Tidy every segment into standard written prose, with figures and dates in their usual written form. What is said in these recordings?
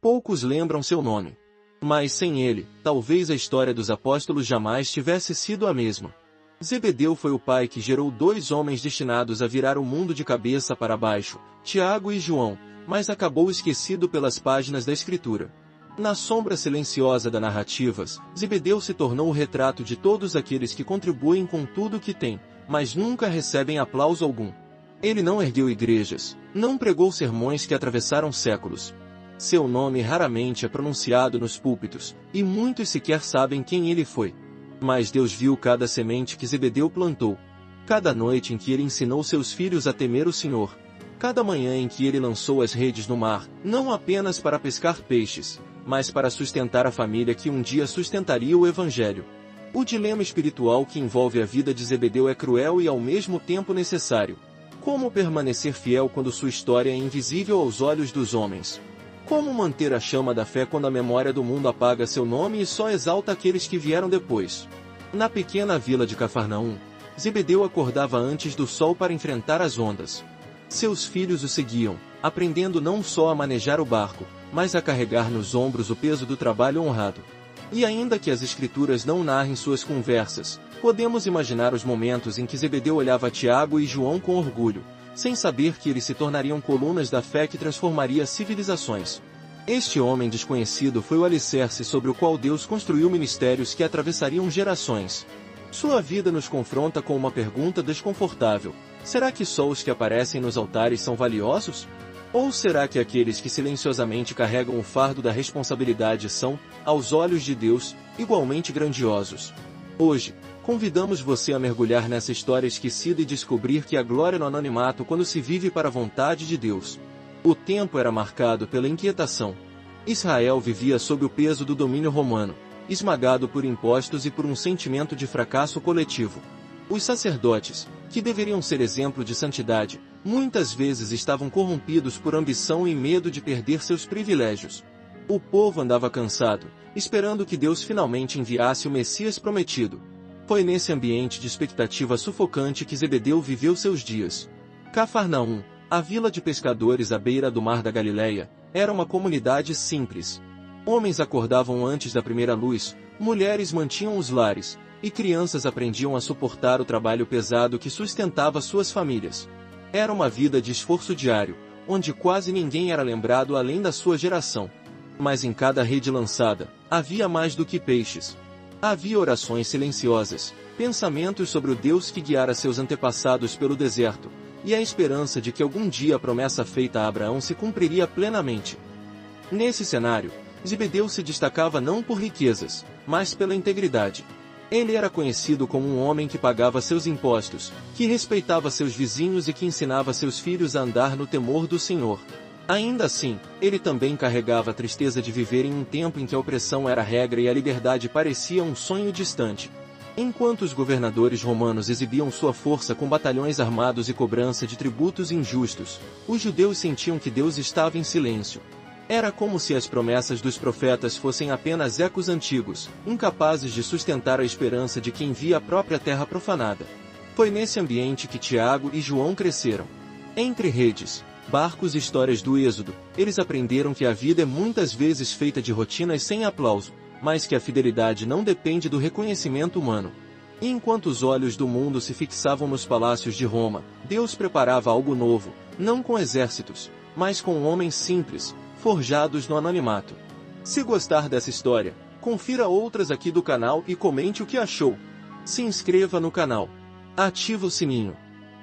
Poucos lembram seu nome. Mas sem ele, talvez a história dos apóstolos jamais tivesse sido a mesma. Zebedeu foi o pai que gerou dois homens destinados a virar o mundo de cabeça para baixo, Tiago e João, mas acabou esquecido pelas páginas da Escritura. Na sombra silenciosa das narrativas, Zebedeu se tornou o retrato de todos aqueles que contribuem com tudo o que têm, mas nunca recebem aplauso algum. Ele não ergueu igrejas, não pregou sermões que atravessaram séculos. Seu nome raramente é pronunciado nos púlpitos, e muitos sequer sabem quem ele foi. Mas Deus viu cada semente que Zebedeu plantou, cada noite em que ele ensinou seus filhos a temer o Senhor, cada manhã em que ele lançou as redes no mar, não apenas para pescar peixes, mas para sustentar a família que um dia sustentaria o Evangelho. O dilema espiritual que envolve a vida de Zebedeu é cruel e ao mesmo tempo necessário. Como permanecer fiel quando sua história é invisível aos olhos dos homens? Como manter a chama da fé quando a memória do mundo apaga seu nome e só exalta aqueles que vieram depois? Na pequena vila de Cafarnaum, Zebedeu acordava antes do sol para enfrentar as ondas. Seus filhos o seguiam, aprendendo não só a manejar o barco, mas a carregar nos ombros o peso do trabalho honrado. E ainda que as Escrituras não narrem suas conversas, podemos imaginar os momentos em que Zebedeu olhava Tiago e João com orgulho, sem saber que eles se tornariam colunas da fé que transformaria civilizações. Este homem desconhecido foi o alicerce sobre o qual Deus construiu ministérios que atravessariam gerações. Sua vida nos confronta com uma pergunta desconfortável: será que só os que aparecem nos altares são valiosos? Ou será que aqueles que silenciosamente carregam o fardo da responsabilidade são, aos olhos de Deus, igualmente grandiosos? Hoje, convidamos você a mergulhar nessa história esquecida e descobrir que há glória no anonimato quando se vive para a vontade de Deus. O tempo era marcado pela inquietação. Israel vivia sob o peso do domínio romano, esmagado por impostos e por um sentimento de fracasso coletivo. Os sacerdotes, que deveriam ser exemplo de santidade, muitas vezes estavam corrompidos por ambição e medo de perder seus privilégios. O povo andava cansado, esperando que Deus finalmente enviasse o Messias prometido. Foi nesse ambiente de expectativa sufocante que Zebedeu viveu seus dias. Cafarnaum, a vila de pescadores à beira do mar da Galileia, era uma comunidade simples. Homens acordavam antes da primeira luz, mulheres mantinham os lares, e crianças aprendiam a suportar o trabalho pesado que sustentava suas famílias. Era uma vida de esforço diário, onde quase ninguém era lembrado além da sua geração. Mas em cada rede lançada, havia mais do que peixes. Havia orações silenciosas, pensamentos sobre o Deus que guiara seus antepassados pelo deserto, e a esperança de que algum dia a promessa feita a Abraão se cumpriria plenamente. Nesse cenário, Zebedeu se destacava não por riquezas, mas pela integridade. Ele era conhecido como um homem que pagava seus impostos, que respeitava seus vizinhos e que ensinava seus filhos a andar no temor do Senhor. Ainda assim, ele também carregava a tristeza de viver em um tempo em que a opressão era a regra e a liberdade parecia um sonho distante. Enquanto os governadores romanos exibiam sua força com batalhões armados e cobrança de tributos injustos, os judeus sentiam que Deus estava em silêncio. Era como se as promessas dos profetas fossem apenas ecos antigos, incapazes de sustentar a esperança de quem via a própria terra profanada. Foi nesse ambiente que Tiago e João cresceram. Entre redes, barcos e histórias do Êxodo, eles aprenderam que a vida é muitas vezes feita de rotinas sem aplauso, mas que a fidelidade não depende do reconhecimento humano. E enquanto os olhos do mundo se fixavam nos palácios de Roma, Deus preparava algo novo, não com exércitos, mas com homens simples, forjados no anonimato. Se gostar dessa história, confira outras aqui do canal e comente o que achou. Se inscreva no canal, ative o sininho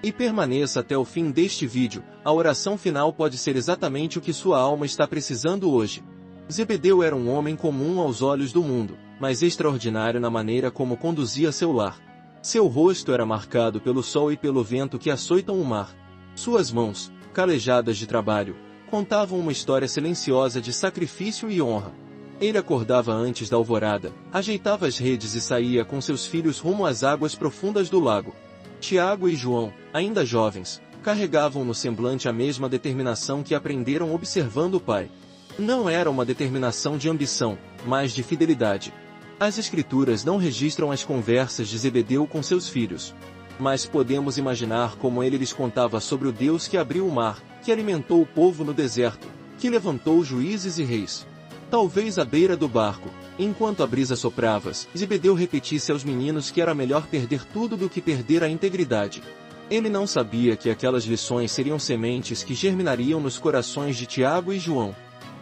e permaneça até o fim deste vídeo. A oração final pode ser exatamente o que sua alma está precisando hoje. Zebedeu era um homem comum aos olhos do mundo, mas extraordinário na maneira como conduzia seu lar. Seu rosto era marcado pelo sol e pelo vento que açoitam o mar. Suas mãos, calejadas de trabalho, contavam uma história silenciosa de sacrifício e honra. Ele acordava antes da alvorada, ajeitava as redes e saía com seus filhos rumo às águas profundas do lago. Tiago e João, ainda jovens, carregavam no semblante a mesma determinação que aprenderam observando o pai. Não era uma determinação de ambição, mas de fidelidade. As Escrituras não registram as conversas de Zebedeu com seus filhos, mas podemos imaginar como ele lhes contava sobre o Deus que abriu o mar, que alimentou o povo no deserto, que levantou juízes e reis. Talvez à beira do barco, enquanto a brisa soprava, Zebedeu repetisse aos meninos que era melhor perder tudo do que perder a integridade. Ele não sabia que aquelas lições seriam sementes que germinariam nos corações de Tiago e João.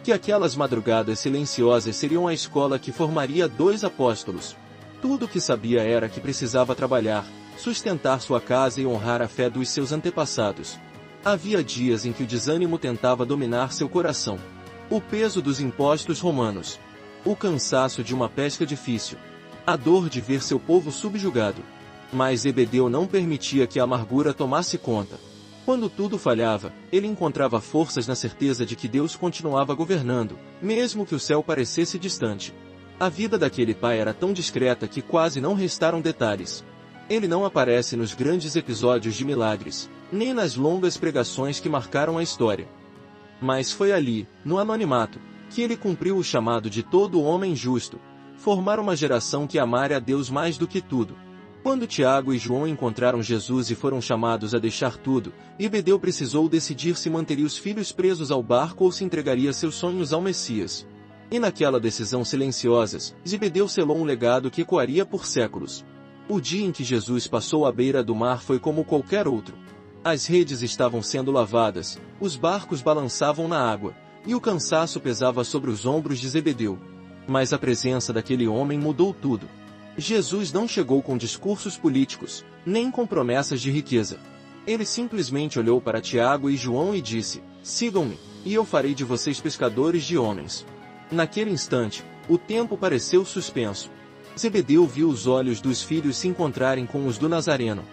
Que aquelas madrugadas silenciosas seriam a escola que formaria 2 apóstolos. Tudo o que sabia era que precisava trabalhar, sustentar sua casa e honrar a fé dos seus antepassados. Havia dias em que o desânimo tentava dominar seu coração. O peso dos impostos romanos. O cansaço de uma pesca difícil. A dor de ver seu povo subjugado. Mas Zebedeu não permitia que a amargura tomasse conta. Quando tudo falhava, ele encontrava forças na certeza de que Deus continuava governando, mesmo que o céu parecesse distante. A vida daquele pai era tão discreta que quase não restaram detalhes. Ele não aparece nos grandes episódios de milagres, nem nas longas pregações que marcaram a história. Mas foi ali, no anonimato, que ele cumpriu o chamado de todo homem justo, formar uma geração que amara a Deus mais do que tudo. Quando Tiago e João encontraram Jesus e foram chamados a deixar tudo, Zebedeu precisou decidir se manteria os filhos presos ao barco ou se entregaria seus sonhos ao Messias. E naquela decisão silenciosa, Zebedeu selou um legado que ecoaria por séculos. O dia em que Jesus passou à beira do mar foi como qualquer outro. As redes estavam sendo lavadas, os barcos balançavam na água, e o cansaço pesava sobre os ombros de Zebedeu. Mas a presença daquele homem mudou tudo. Jesus não chegou com discursos políticos, nem com promessas de riqueza. Ele simplesmente olhou para Tiago e João e disse: "Sigam-me, e eu farei de vocês pescadores de homens." Naquele instante, o tempo pareceu suspenso. Zebedeu viu os olhos dos filhos se encontrarem com os do Nazareno.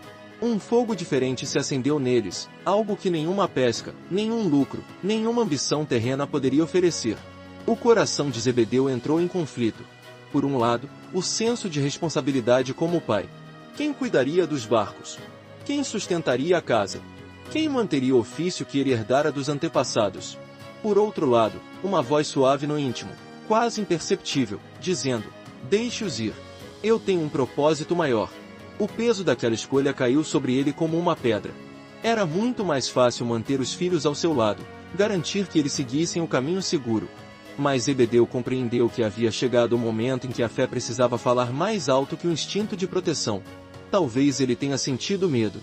Um fogo diferente se acendeu neles, algo que nenhuma pesca, nenhum lucro, nenhuma ambição terrena poderia oferecer. O coração de Zebedeu entrou em conflito. Por um lado, o senso de responsabilidade como pai. Quem cuidaria dos barcos? Quem sustentaria a casa? Quem manteria o ofício que ele herdara dos antepassados? Por outro lado, uma voz suave no íntimo, quase imperceptível, dizendo: "Deixe-os ir. Eu tenho um propósito maior." O peso daquela escolha caiu sobre ele como uma pedra. Era muito mais fácil manter os filhos ao seu lado, garantir que eles seguissem o caminho seguro. Mas Zebedeu compreendeu que havia chegado o momento em que a fé precisava falar mais alto que o instinto de proteção. Talvez ele tenha sentido medo.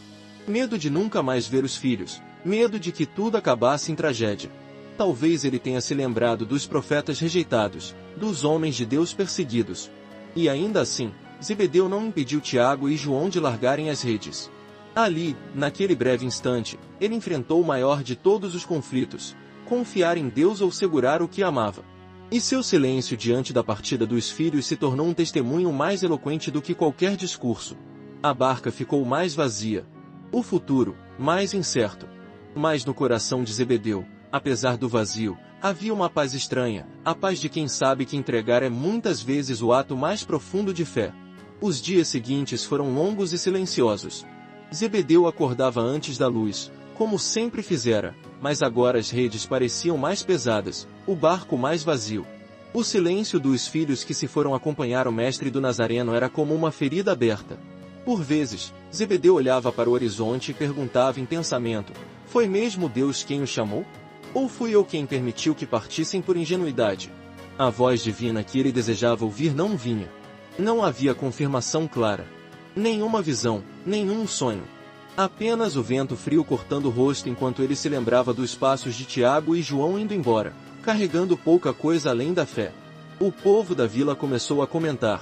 Medo de nunca mais ver os filhos, medo de que tudo acabasse em tragédia. Talvez ele tenha se lembrado dos profetas rejeitados, dos homens de Deus perseguidos. E ainda assim, Zebedeu não impediu Tiago e João de largarem as redes. Ali, naquele breve instante, ele enfrentou o maior de todos os conflitos: confiar em Deus ou segurar o que amava. E seu silêncio diante da partida dos filhos se tornou um testemunho mais eloquente do que qualquer discurso. A barca ficou mais vazia. O futuro, mais incerto. Mas no coração de Zebedeu, apesar do vazio, havia uma paz estranha, a paz de quem sabe que entregar é muitas vezes o ato mais profundo de fé. Os dias seguintes foram longos e silenciosos. Zebedeu acordava antes da luz, como sempre fizera, mas agora as redes pareciam mais pesadas, o barco mais vazio. O silêncio dos filhos que se foram acompanhar o mestre do Nazareno era como uma ferida aberta. Por vezes, Zebedeu olhava para o horizonte e perguntava em pensamento: "Foi mesmo Deus quem o chamou? Ou fui eu quem permitiu que partissem por ingenuidade?" A voz divina que ele desejava ouvir não vinha. Não havia confirmação clara. Nenhuma visão, nenhum sonho. Apenas o vento frio cortando o rosto enquanto ele se lembrava dos passos de Tiago e João indo embora, carregando pouca coisa além da fé. O povo da vila começou a comentar.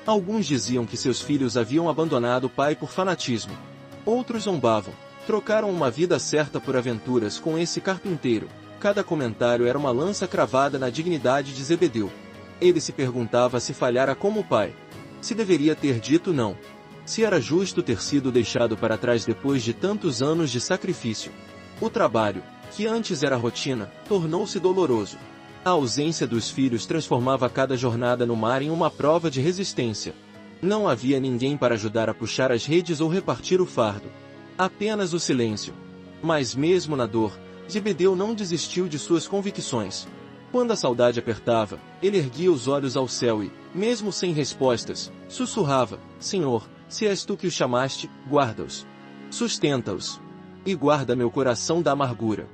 Alguns diziam que seus filhos haviam abandonado o pai por fanatismo. Outros zombavam. Trocaram uma vida certa por aventuras com esse carpinteiro. Cada comentário era uma lança cravada na dignidade de Zebedeu. Ele se perguntava se falhara como pai. Se deveria ter dito não. Se era justo ter sido deixado para trás depois de tantos anos de sacrifício. O trabalho, que antes era rotina, tornou-se doloroso. A ausência dos filhos transformava cada jornada no mar em uma prova de resistência. Não havia ninguém para ajudar a puxar as redes ou repartir o fardo. Apenas o silêncio. Mas mesmo na dor, Zebedeu não desistiu de suas convicções. Quando a saudade apertava, ele erguia os olhos ao céu e, mesmo sem respostas, sussurrava: "Senhor, se és tu que os chamaste, guarda-os. Sustenta-os. E guarda meu coração da amargura."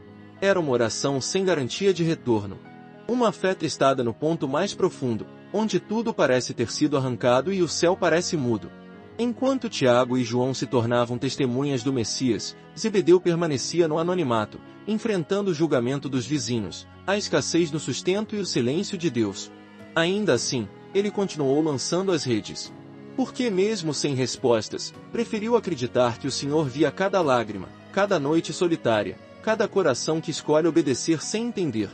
Era uma oração sem garantia de retorno. Uma fé testada no ponto mais profundo, onde tudo parece ter sido arrancado e o céu parece mudo. Enquanto Tiago e João se tornavam testemunhas do Messias, Zebedeu permanecia no anonimato, enfrentando o julgamento dos vizinhos, a escassez no sustento e o silêncio de Deus. Ainda assim, ele continuou lançando as redes. Porque mesmo sem respostas, preferiu acreditar que o Senhor via cada lágrima, cada noite solitária, cada coração que escolhe obedecer sem entender.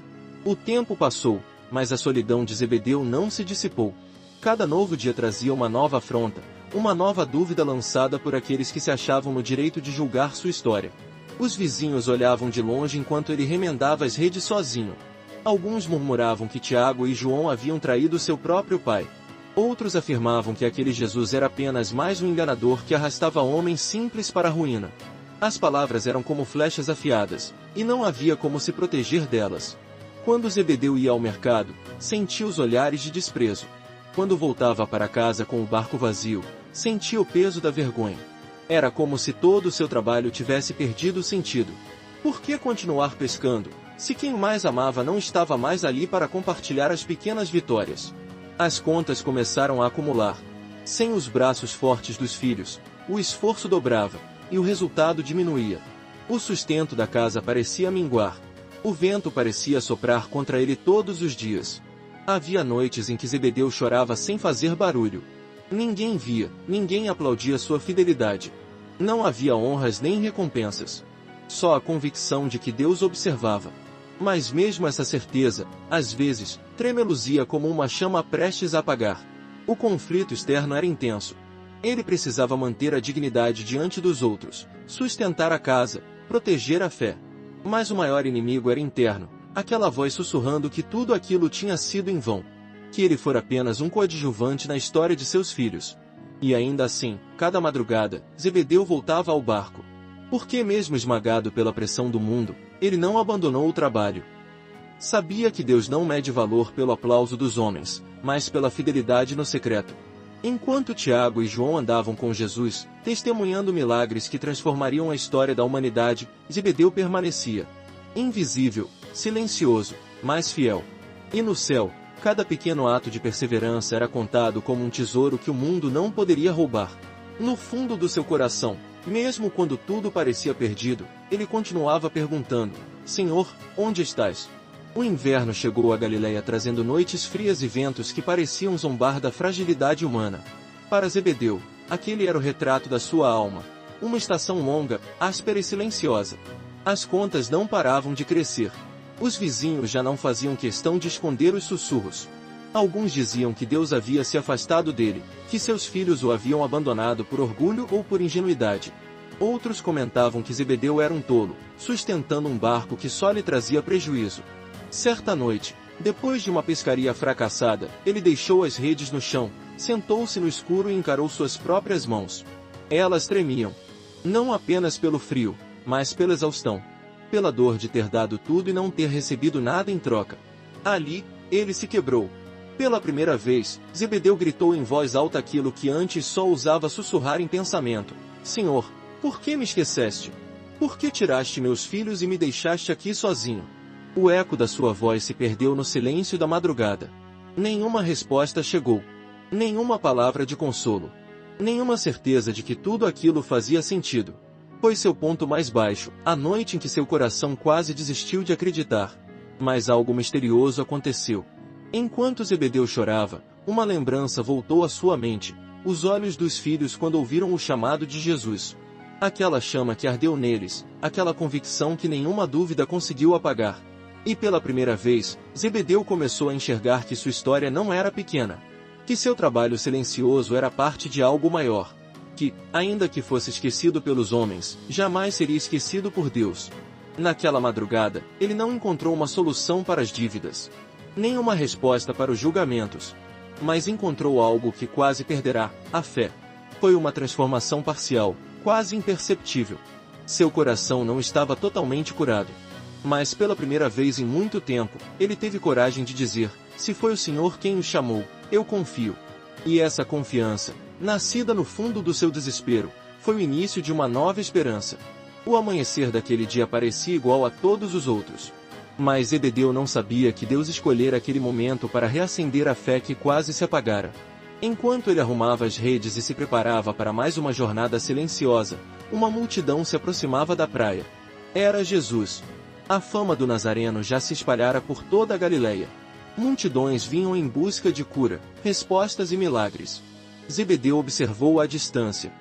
O tempo passou, mas a solidão de Zebedeu não se dissipou. Cada novo dia trazia uma nova afronta, uma nova dúvida lançada por aqueles que se achavam no direito de julgar sua história. Os vizinhos olhavam de longe enquanto ele remendava as redes sozinho. Alguns murmuravam que Tiago e João haviam traído seu próprio pai. Outros afirmavam que aquele Jesus era apenas mais um enganador que arrastava homens simples para a ruína. As palavras eram como flechas afiadas, e não havia como se proteger delas. Quando Zebedeu ia ao mercado, sentia os olhares de desprezo. Quando voltava para casa com o barco vazio, sentia o peso da vergonha. Era como se todo o seu trabalho tivesse perdido o sentido. Por que continuar pescando, se quem mais amava não estava mais ali para compartilhar as pequenas vitórias? As contas começaram a acumular. Sem os braços fortes dos filhos, o esforço dobrava, e o resultado diminuía. O sustento da casa parecia minguar. O vento parecia soprar contra ele todos os dias. Havia noites em que Zebedeu chorava sem fazer barulho. Ninguém via, ninguém aplaudia sua fidelidade. Não havia honras nem recompensas. Só a convicção de que Deus observava. Mas mesmo essa certeza, às vezes, tremeluzia como uma chama prestes a apagar. O conflito externo era intenso. Ele precisava manter a dignidade diante dos outros, sustentar a casa, proteger a fé. Mas o maior inimigo era interno, aquela voz sussurrando que tudo aquilo tinha sido em vão. Que ele fora apenas um coadjuvante na história de seus filhos. E ainda assim, cada madrugada, Zebedeu voltava ao barco. Porque mesmo esmagado pela pressão do mundo, ele não abandonou o trabalho. Sabia que Deus não mede valor pelo aplauso dos homens, mas pela fidelidade no secreto. Enquanto Tiago e João andavam com Jesus, testemunhando milagres que transformariam a história da humanidade, Zebedeu permanecia. Invisível, silencioso, mas fiel. E no céu, cada pequeno ato de perseverança era contado como um tesouro que o mundo não poderia roubar. No fundo do seu coração, mesmo quando tudo parecia perdido, ele continuava perguntando: Senhor, onde estás? O inverno chegou a Galiléia trazendo noites frias e ventos que pareciam zombar da fragilidade humana. Para Zebedeu, aquele era o retrato da sua alma. Uma estação longa, áspera e silenciosa. As contas não paravam de crescer. Os vizinhos já não faziam questão de esconder os sussurros. Alguns diziam que Deus havia se afastado dele, que seus filhos o haviam abandonado por orgulho ou por ingenuidade. Outros comentavam que Zebedeu era um tolo, sustentando um barco que só lhe trazia prejuízo. Certa noite, depois de uma pescaria fracassada, ele deixou as redes no chão, sentou-se no escuro e encarou suas próprias mãos. Elas tremiam. Não apenas pelo frio, mas pela exaustão. Pela dor de ter dado tudo e não ter recebido nada em troca. Ali, ele se quebrou. Pela primeira vez, Zebedeu gritou em voz alta aquilo que antes só ousava sussurrar em pensamento: Senhor, por que me esqueceste? Por que tiraste meus filhos e me deixaste aqui sozinho? O eco da sua voz se perdeu no silêncio da madrugada. Nenhuma resposta chegou. Nenhuma palavra de consolo. Nenhuma certeza de que tudo aquilo fazia sentido. Foi seu ponto mais baixo, a noite em que seu coração quase desistiu de acreditar. Mas algo misterioso aconteceu. Enquanto Zebedeu chorava, uma lembrança voltou à sua mente, os olhos dos filhos quando ouviram o chamado de Jesus. Aquela chama que ardeu neles, aquela convicção que nenhuma dúvida conseguiu apagar. E pela primeira vez, Zebedeu começou a enxergar que sua história não era pequena. Que seu trabalho silencioso era parte de algo maior. Que, ainda que fosse esquecido pelos homens, jamais seria esquecido por Deus. Naquela madrugada, ele não encontrou uma solução para as dívidas. Nem uma resposta para os julgamentos. Mas encontrou algo que quase perderá: a fé. Foi uma transformação parcial, quase imperceptível. Seu coração não estava totalmente curado. Mas pela primeira vez em muito tempo, ele teve coragem de dizer: se foi o Senhor quem o chamou, eu confio. E essa confiança, nascida no fundo do seu desespero, foi o início de uma nova esperança. O amanhecer daquele dia parecia igual a todos os outros. Mas Zebedeu não sabia que Deus escolhera aquele momento para reacender a fé que quase se apagara. Enquanto ele arrumava as redes e se preparava para mais uma jornada silenciosa, uma multidão se aproximava da praia. Era Jesus. A fama do Nazareno já se espalhara por toda a Galileia. Multidões vinham em busca de cura, respostas e milagres. Zebedeu observou à distância.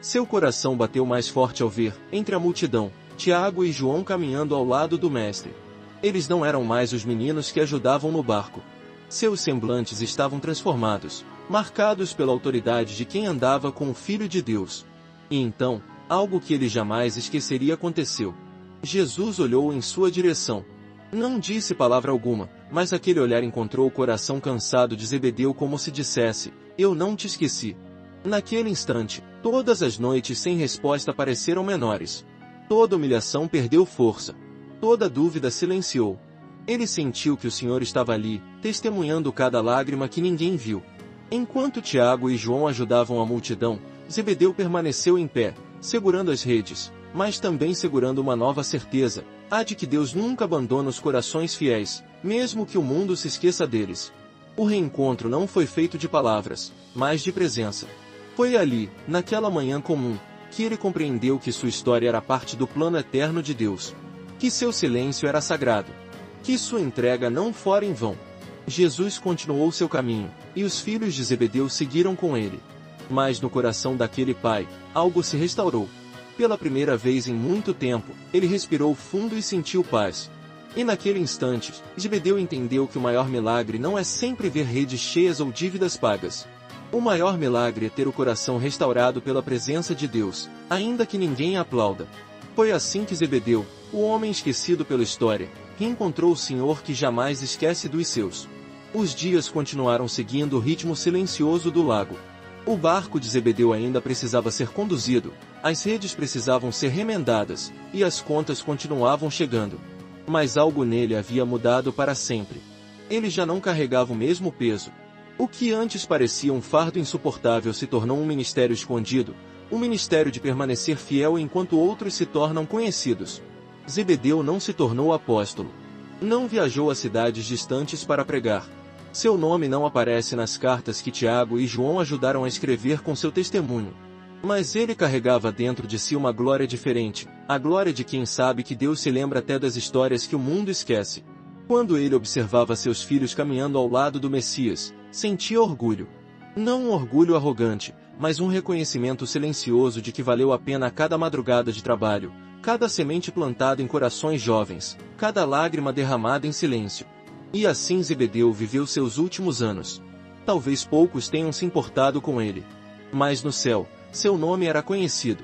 Seu coração bateu mais forte ao ver, entre a multidão, Tiago e João caminhando ao lado do mestre. Eles não eram mais os meninos que ajudavam no barco. Seus semblantes estavam transformados, marcados pela autoridade de quem andava com o Filho de Deus. E então, algo que ele jamais esqueceria aconteceu. Jesus olhou em sua direção. Não disse palavra alguma, mas aquele olhar encontrou o coração cansado de Zebedeu como se dissesse, eu não te esqueci. Naquele instante, todas as noites sem resposta pareceram menores. Toda humilhação perdeu força. Toda dúvida silenciou. Ele sentiu que o Senhor estava ali, testemunhando cada lágrima que ninguém viu. Enquanto Tiago e João ajudavam a multidão, Zebedeu permaneceu em pé, segurando as redes, mas também segurando uma nova certeza, a de que Deus nunca abandona os corações fiéis, mesmo que o mundo se esqueça deles. O reencontro não foi feito de palavras, mas de presença. Foi ali, naquela manhã comum, que ele compreendeu que sua história era parte do plano eterno de Deus. Que seu silêncio era sagrado. Que sua entrega não fora em vão. Jesus continuou seu caminho, e os filhos de Zebedeu seguiram com ele. Mas no coração daquele pai, algo se restaurou. Pela primeira vez em muito tempo, ele respirou fundo e sentiu paz. E naquele instante, Zebedeu entendeu que o maior milagre não é sempre ver redes cheias ou dívidas pagas. O maior milagre é ter o coração restaurado pela presença de Deus, ainda que ninguém aplauda. Foi assim que Zebedeu, o homem esquecido pela história, reencontrou o Senhor que jamais esquece dos seus. Os dias continuaram seguindo o ritmo silencioso do lago. O barco de Zebedeu ainda precisava ser conduzido, as redes precisavam ser remendadas, e as contas continuavam chegando. Mas algo nele havia mudado para sempre. Ele já não carregava o mesmo peso. O que antes parecia um fardo insuportável se tornou um ministério escondido, o ministério de permanecer fiel enquanto outros se tornam conhecidos. Zebedeu não se tornou apóstolo. Não viajou a cidades distantes para pregar. Seu nome não aparece nas cartas que Tiago e João ajudaram a escrever com seu testemunho. Mas ele carregava dentro de si uma glória diferente, a glória de quem sabe que Deus se lembra até das histórias que o mundo esquece. Quando ele observava seus filhos caminhando ao lado do Messias, sentia orgulho. Não um orgulho arrogante, mas um reconhecimento silencioso de que valeu a pena cada madrugada de trabalho, cada semente plantada em corações jovens, cada lágrima derramada em silêncio. E assim Zebedeu viveu seus últimos anos. Talvez poucos tenham se importado com ele. Mas no céu, seu nome era conhecido.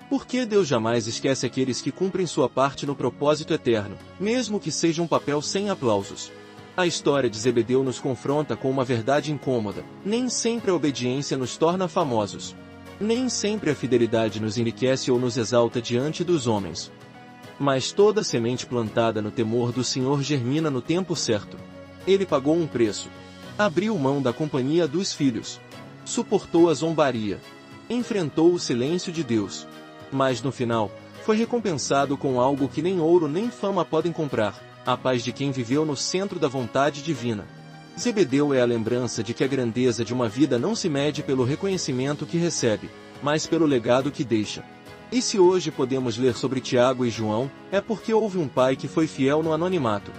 Porque Deus jamais esquece aqueles que cumprem sua parte no propósito eterno, mesmo que seja um papel sem aplausos. A história de Zebedeu nos confronta com uma verdade incômoda: nem sempre a obediência nos torna famosos. Nem sempre a fidelidade nos enriquece ou nos exalta diante dos homens. Mas toda semente plantada no temor do Senhor germina no tempo certo. Ele pagou um preço. Abriu mão da companhia dos filhos. Suportou a zombaria. Enfrentou o silêncio de Deus. Mas no final, foi recompensado com algo que nem ouro nem fama podem comprar: a paz de quem viveu no centro da vontade divina. Zebedeu é a lembrança de que a grandeza de uma vida não se mede pelo reconhecimento que recebe, mas pelo legado que deixa. E se hoje podemos ler sobre Tiago e João, é porque houve um pai que foi fiel no anonimato.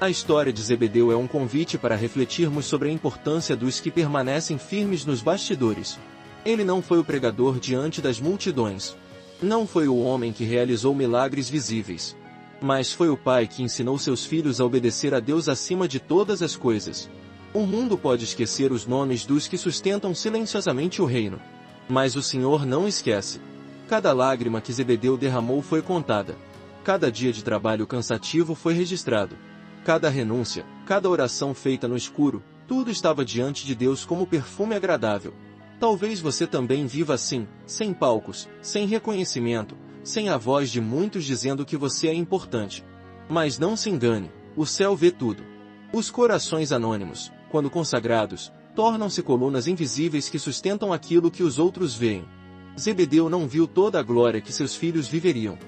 A história de Zebedeu é um convite para refletirmos sobre a importância dos que permanecem firmes nos bastidores. Ele não foi o pregador diante das multidões. Não foi o homem que realizou milagres visíveis. Mas foi o pai que ensinou seus filhos a obedecer a Deus acima de todas as coisas. O mundo pode esquecer os nomes dos que sustentam silenciosamente o reino. Mas o Senhor não esquece. Cada lágrima que Zebedeu derramou foi contada. Cada dia de trabalho cansativo foi registrado. Cada renúncia, cada oração feita no escuro, tudo estava diante de Deus como perfume agradável. Talvez você também viva assim, sem palcos, sem reconhecimento, sem a voz de muitos dizendo que você é importante. Mas não se engane, o céu vê tudo. Os corações anônimos, quando consagrados, tornam-se colunas invisíveis que sustentam aquilo que os outros veem. Zebedeu não viu toda a glória que seus filhos viveriam.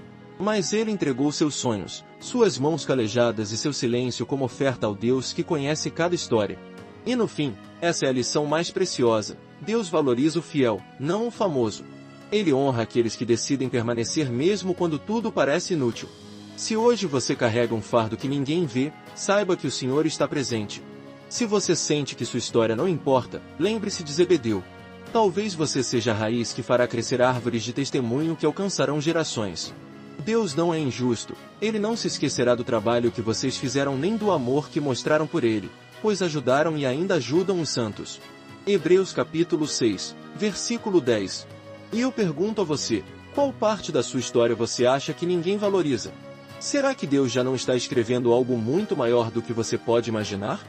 Mas ele entregou seus sonhos, suas mãos calejadas e seu silêncio como oferta ao Deus que conhece cada história. E no fim, essa é a lição mais preciosa: Deus valoriza o fiel, não o famoso. Ele honra aqueles que decidem permanecer mesmo quando tudo parece inútil. Se hoje você carrega um fardo que ninguém vê, saiba que o Senhor está presente. Se você sente que sua história não importa, lembre-se de Zebedeu. Talvez você seja a raiz que fará crescer árvores de testemunho que alcançarão gerações. Deus não é injusto, Ele não se esquecerá do trabalho que vocês fizeram nem do amor que mostraram por Ele, pois ajudaram e ainda ajudam os santos. Hebreus capítulo 6, versículo 10. E eu pergunto a você, qual parte da sua história você acha que ninguém valoriza? Será que Deus já não está escrevendo algo muito maior do que você pode imaginar?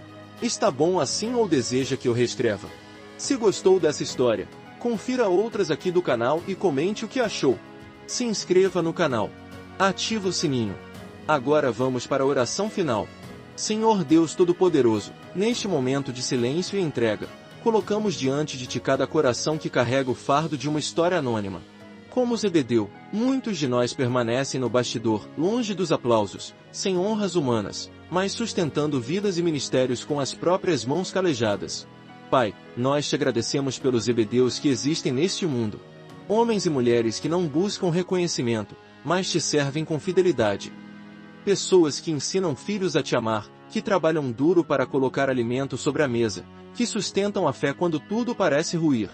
Está bom assim ou deseja que eu reescreva? Se gostou dessa história, confira outras aqui do canal e comente o que achou. Se inscreva no canal. Ative o sininho. Agora vamos para a oração final. Senhor Deus Todo-Poderoso, neste momento de silêncio e entrega, colocamos diante de Ti cada coração que carrega o fardo de uma história anônima. Como Zebedeu, muitos de nós permanecem no bastidor, longe dos aplausos, sem honras humanas, mas sustentando vidas e ministérios com as próprias mãos calejadas. Pai, nós te agradecemos pelos Zebedeus que existem neste mundo. Homens e mulheres que não buscam reconhecimento, mas te servem com fidelidade. Pessoas que ensinam filhos a te amar, que trabalham duro para colocar alimento sobre a mesa, que sustentam a fé quando tudo parece ruir.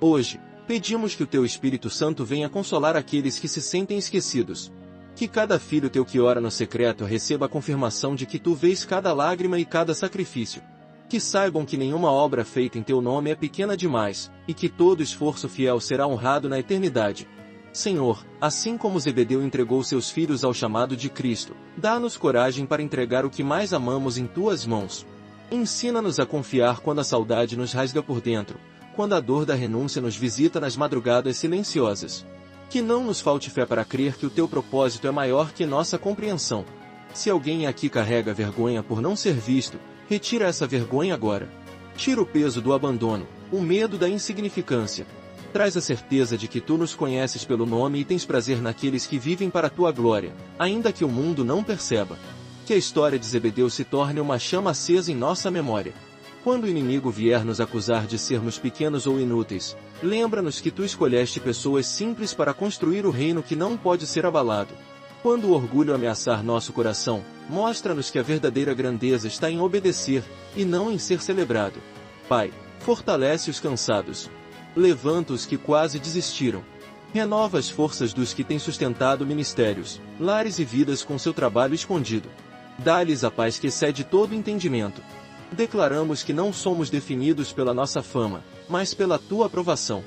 Hoje, pedimos que o Teu Espírito Santo venha consolar aqueles que se sentem esquecidos. Que cada filho Teu que ora no secreto receba a confirmação de que Tu vês cada lágrima e cada sacrifício. Que saibam que nenhuma obra feita em Teu nome é pequena demais, e que todo esforço fiel será honrado na eternidade. Senhor, assim como Zebedeu entregou seus filhos ao chamado de Cristo, dá-nos coragem para entregar o que mais amamos em Tuas mãos. Ensina-nos a confiar quando a saudade nos rasga por dentro, quando a dor da renúncia nos visita nas madrugadas silenciosas. Que não nos falte fé para crer que o Teu propósito é maior que nossa compreensão. Se alguém aqui carrega vergonha por não ser visto, retira essa vergonha agora. Tira o peso do abandono, o medo da insignificância. Traz a certeza de que Tu nos conheces pelo nome e tens prazer naqueles que vivem para a Tua glória, ainda que o mundo não perceba. Que a história de Zebedeu se torne uma chama acesa em nossa memória. Quando o inimigo vier nos acusar de sermos pequenos ou inúteis, lembra-nos que Tu escolheste pessoas simples para construir o reino que não pode ser abalado. Quando o orgulho ameaçar nosso coração, mostra-nos que a verdadeira grandeza está em obedecer, e não em ser celebrado. Pai, fortalece os cansados. Levanta os que quase desistiram. Renova as forças dos que têm sustentado ministérios, lares e vidas com seu trabalho escondido. Dá-lhes a paz que excede todo entendimento. Declaramos que não somos definidos pela nossa fama, mas pela Tua aprovação.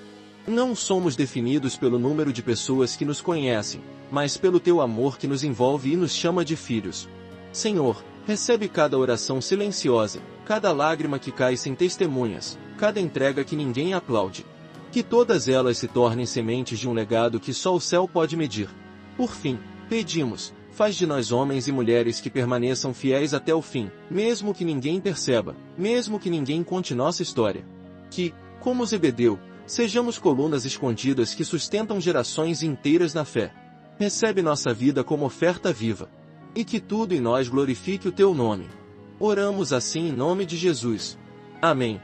Não somos definidos pelo número de pessoas que nos conhecem, mas pelo Teu amor que nos envolve e nos chama de filhos. Senhor, recebe cada oração silenciosa, cada lágrima que cai sem testemunhas, cada entrega que ninguém aplaude. Que todas elas se tornem sementes de um legado que só o céu pode medir. Por fim, pedimos, faz de nós homens e mulheres que permaneçam fiéis até o fim, mesmo que ninguém perceba, mesmo que ninguém conte nossa história. Que, como Zebedeu, sejamos colunas escondidas que sustentam gerações inteiras na fé. Recebe nossa vida como oferta viva. E que tudo em nós glorifique o Teu nome. Oramos assim em nome de Jesus. Amém.